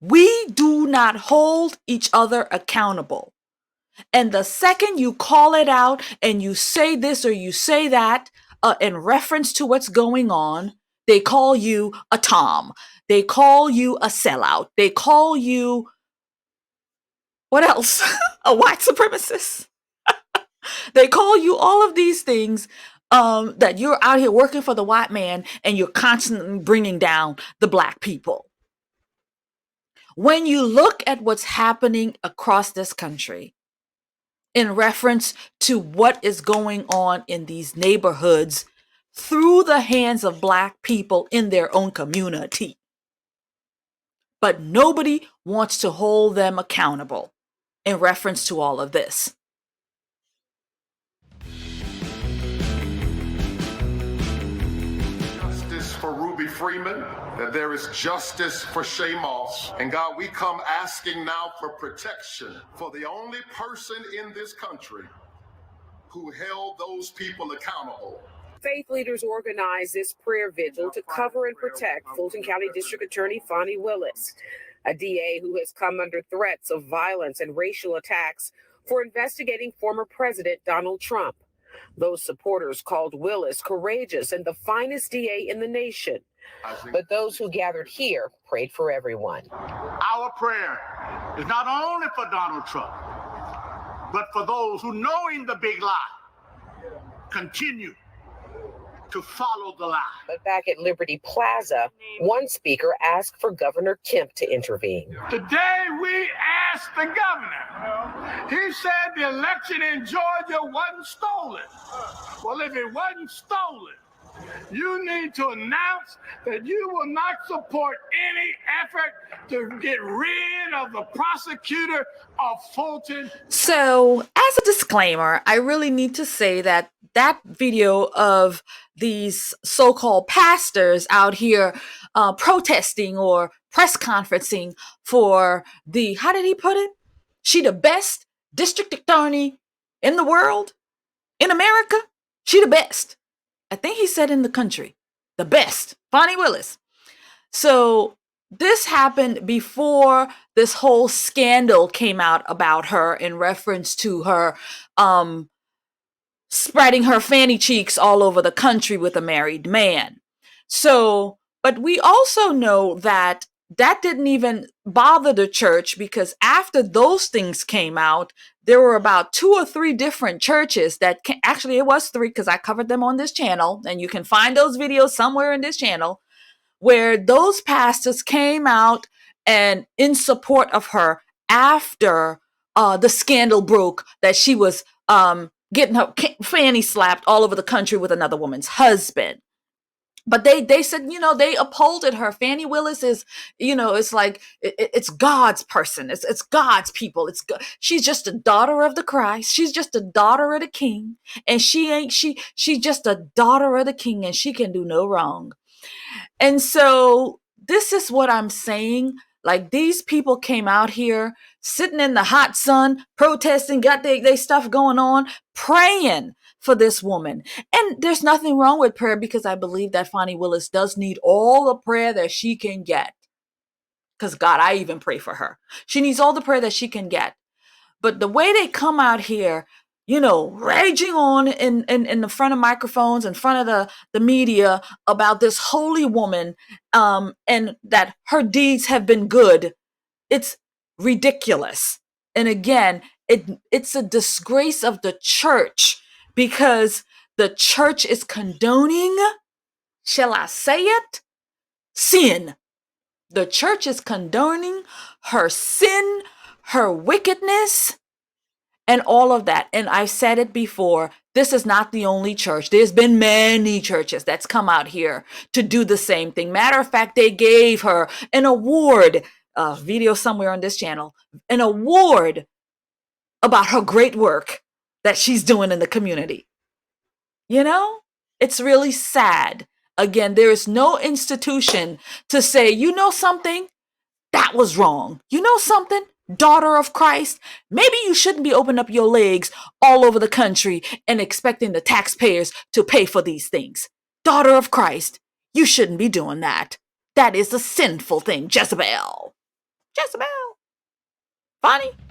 We do not hold each other accountable. And the second you call it out and you say this or you say that in reference to what's going on, they call you a Tom. They call you a sellout. They call you, what else? A white supremacist. They call you all of these things, that you're out here working for the white man and you're constantly bringing down the black people. When you look at what's happening across this country in reference to what is going on in these neighborhoods through the hands of black people in their own community, but nobody wants to hold them accountable in reference to all of this. For Ruby Freeman, that there is justice for Shay Moss. And God, we come asking now for protection for the only person in this country who held those people accountable. Faith leaders organized this prayer vigil to cover and protect Fulton County District Attorney Fani Willis, a DA who has come under threats of violence and racial attacks for investigating former President Donald Trump. Those supporters called Willis courageous and the finest DA in the nation. But those who gathered here prayed for everyone. Our prayer is not only for Donald Trump, but for those who, knowing the big lie, continue to follow the lie. But back at Liberty Plaza, one speaker asked for Governor Kemp to intervene. Today we asked the governor. He said the election in Georgia wasn't stolen. Well, if it wasn't stolen, you need to announce that you will not support any effort to get rid of the prosecutor of Fulton. So, as a disclaimer, I really need to say that that video of these so-called pastors out here protesting or press conferencing for the, how did he put it? She the best district attorney in the world, in America. She the best. I think he said in the country, the best, Fani Willis. So this happened before this whole scandal came out about her in reference to her spreading her fanny cheeks all over the country with a married man. So, but we also know that that didn't even bother the church, because after those things came out, there were about 2 or 3 different churches that actually it was 3, because I covered them on this channel, and you can find those videos somewhere in this channel, where those pastors came out and in support of her after the scandal broke that she was getting her fanny slapped all over the country with another woman's husband. But they said, they upholded her. Fani Willis is, it's like, it's God's person. It's God's people. She's just a daughter of the Christ. She's just a daughter of the King. And she's just a daughter of the King, and she can do no wrong. And so this is what I'm saying. Like, these people came out here sitting in the hot sun, protesting, got their stuff going on, praying for this woman. And there's nothing wrong with prayer, because I believe that Fani Willis does need all the prayer that she can get. Because God, I even pray for her. She needs all the prayer that she can get. But the way they come out here, raging on in the front of microphones, in front of the media about this holy woman, and that her deeds have been good, it's ridiculous. And again, it's a disgrace of the church, because the church is condoning, shall I say it, sin. The church is condoning her sin, her wickedness, and all of that. And I've said it before, this is not the only church. There's been many churches that's come out here to do the same thing. Matter of fact, they gave her an award, video somewhere on this channel, an award about her great work that she's doing in the community. It's really sad. Again, there is no institution to say, something, that was wrong. Something, daughter of Christ, maybe you shouldn't be opening up your legs all over the country and expecting the taxpayers to pay for these things. Daughter of Christ, you shouldn't be doing that. That is a sinful thing, Jezebel. Jezebel. Fani?